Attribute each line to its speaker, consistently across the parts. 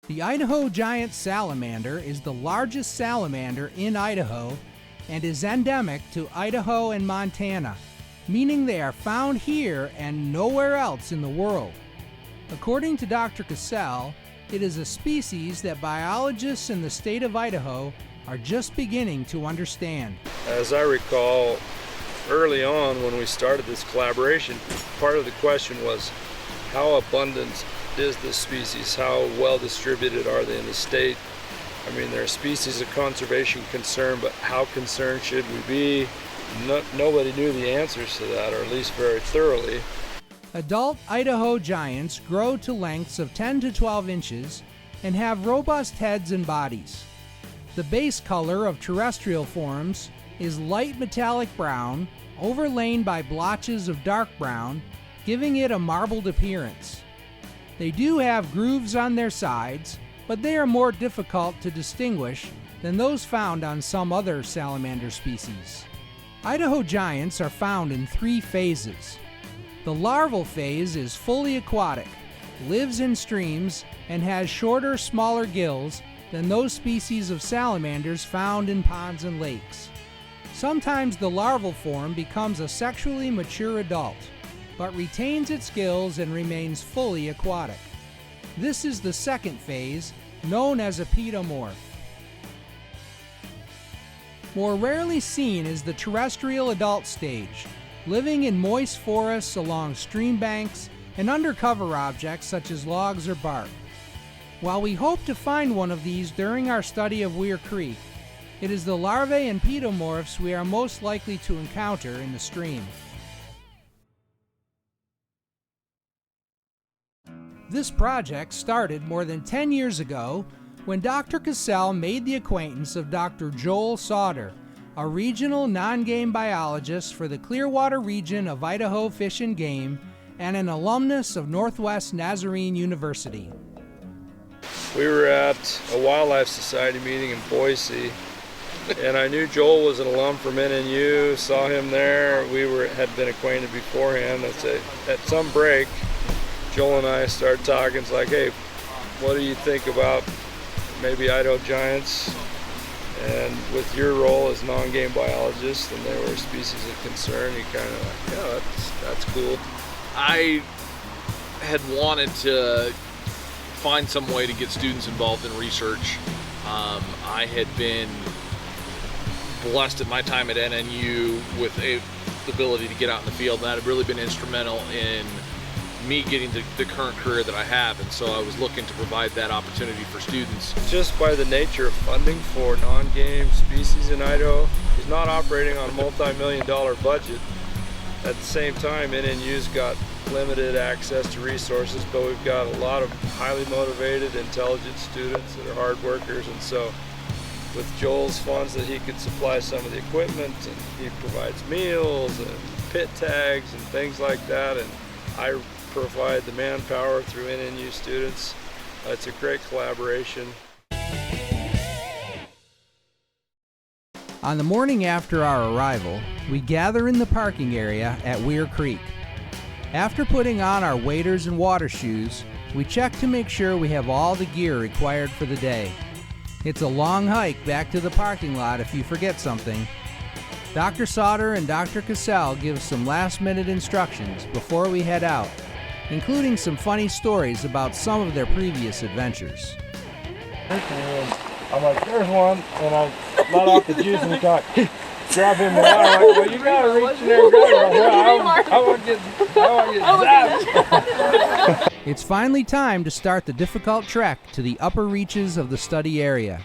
Speaker 1: The Idaho giant salamander is the largest salamander in Idaho and is endemic to Idaho and Montana, meaning they are found here and nowhere else in the world. According to Dr. Cossel, it is a species that biologists in the state of Idaho are just beginning to understand.
Speaker 2: As I recall, early on when we started this collaboration, part of the question was how abundant is this species? How well distributed are they in the state? I mean, they're a species of conservation concern, but how concerned should we be? Nobody knew the answers to that, or at least very thoroughly.
Speaker 1: Adult Idaho giants grow to lengths of 10 to 12 inches and have robust heads and bodies. The base color of terrestrial forms is light metallic brown, overlain by blotches of dark brown, giving it a marbled appearance. They do have grooves on their sides, but they are more difficult to distinguish than those found on some other salamander species. Idaho giants are found in 3 phases. The larval phase is fully aquatic, lives in streams, and has shorter, smaller gills than those species of salamanders found in ponds and lakes. Sometimes the larval form becomes a sexually mature adult, but retains its gills and remains fully aquatic. This is the second phase, known as a pedomorph. More rarely seen is the terrestrial adult stage, living in moist forests along stream banks and under cover objects such as logs or bark. While we hope to find one of these during our study of Weir Creek, it is the larvae and pedomorphs we are most likely to encounter in the stream. This project started more than 10 years ago when Dr. Cossel made the acquaintance of Dr. Joel Sauter, a regional non-game biologist for the Clearwater region of Idaho Fish and Game and an alumnus of Northwest Nazarene University.
Speaker 2: We were at a Wildlife Society meeting in Boise, and I knew Joel was an alum from NNU, saw him there. We had been acquainted beforehand. At some break, Joel and I started talking. It's like, hey, what do you think about maybe Idaho giants? And with your role as non-game biologist, and they were a species of concern, he kind of like, yeah, that's cool.
Speaker 3: I had wanted to find some way to get students involved in research. I had been blessed at my time at NNU with the ability to get out in the field, and that had really been instrumental in me getting the current career that I have, and so I was looking to provide that opportunity for students.
Speaker 2: Just by the nature of funding for non-game species in Idaho, he's not operating on a multi-million-dollar budget. At the same time, NNU's got limited access to resources, but we've got a lot of highly motivated, intelligent students that are hard workers, and so with Joel's funds that he could supply some of the equipment, and he provides meals and pit tags and things like that, and I provide the manpower through NNU students. It's a great collaboration.
Speaker 1: On the morning after our arrival, we gather in the parking area at Weir Creek. After putting on our waders and water shoes, we check to make sure we have all the gear required for the day. It's a long hike back to the parking lot if you forget something. Dr. Sauter and Dr. Cossel give some last-minute instructions before we head out, including some funny stories about some of their previous adventures.
Speaker 2: And I'm like, there's one, and I let off the juice and got grab him and I'm like, well, you gotta reach in there and grab him. I want to get zapped.
Speaker 1: It's finally time to start the difficult trek to the upper reaches of the study area.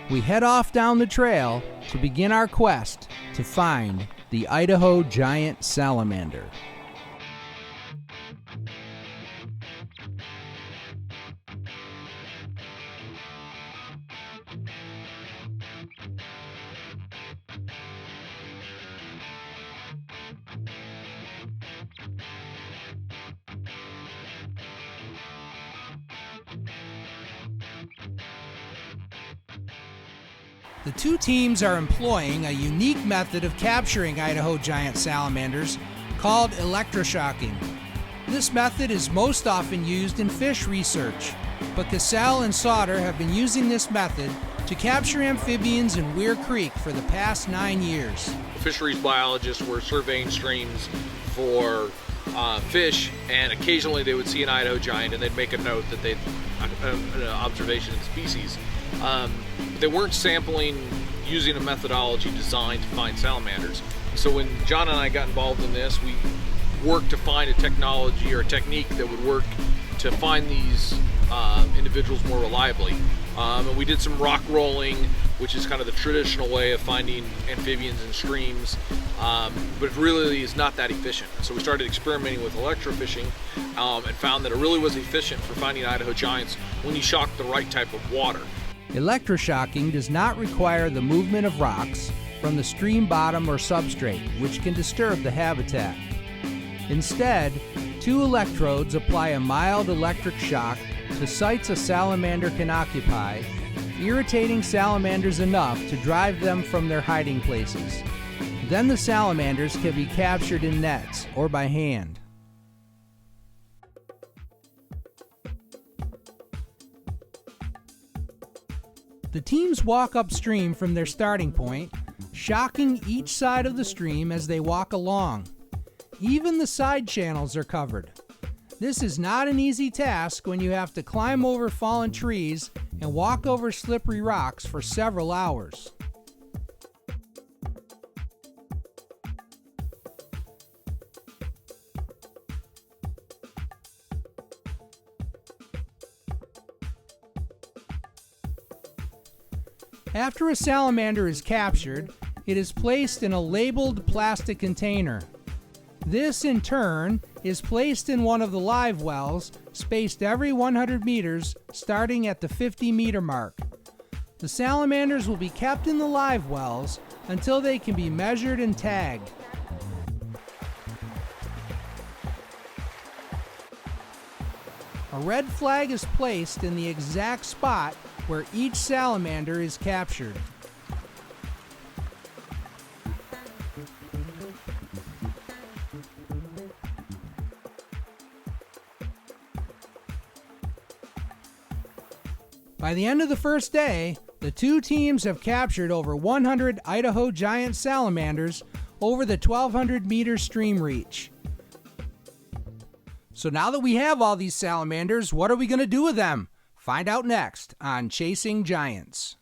Speaker 1: We head off down the trail to begin our quest to find the Idaho giant salamander. The two teams are employing a unique method of capturing Idaho giant salamanders called electroshocking. This method is most often used in fish research. but Cossel and Sauter have been using this method to capture amphibians in Weir Creek for the past 9 years.
Speaker 3: Fisheries biologists were surveying streams for fish, and occasionally they would see an Idaho giant and they'd make a note that they'd an observation of the species. They weren't sampling using a methodology designed to find salamanders. So when John and I got involved in this, we worked to find a technology or a technique that would work to find these individuals more reliably. And we did some rock rolling, which is kind of the traditional way of finding amphibians in streams, but it really is not that efficient. So we started experimenting with electrofishing and found that it really was efficient for finding Idaho giants when you shocked the right type of water.
Speaker 1: Electroshocking does not require the movement of rocks from the stream bottom or substrate, which can disturb the habitat. Instead, 2 electrodes apply a mild electric shock to sites a salamander can occupy, irritating salamanders enough to drive them from their hiding places. Then the salamanders can be captured in nets or by hand. The teams walk upstream from their starting point, shocking each side of the stream as they walk along. Even the side channels are covered. This is not an easy task when you have to climb over fallen trees and walk over slippery rocks for several hours. After a salamander is captured, it is placed in a labeled plastic container. This, in turn, is placed in one of the live wells, spaced every 100 meters, starting at the 50-meter mark. The salamanders will be kept in the live wells until they can be measured and tagged. A red flag is placed in the exact spot where each salamander is captured. By the end of the first day, the 2 teams have captured over 100 Idaho giant salamanders over the 1,200-meter stream reach. So now that we have all these salamanders, what are we going to do with them? Find out next on Chasing Giants.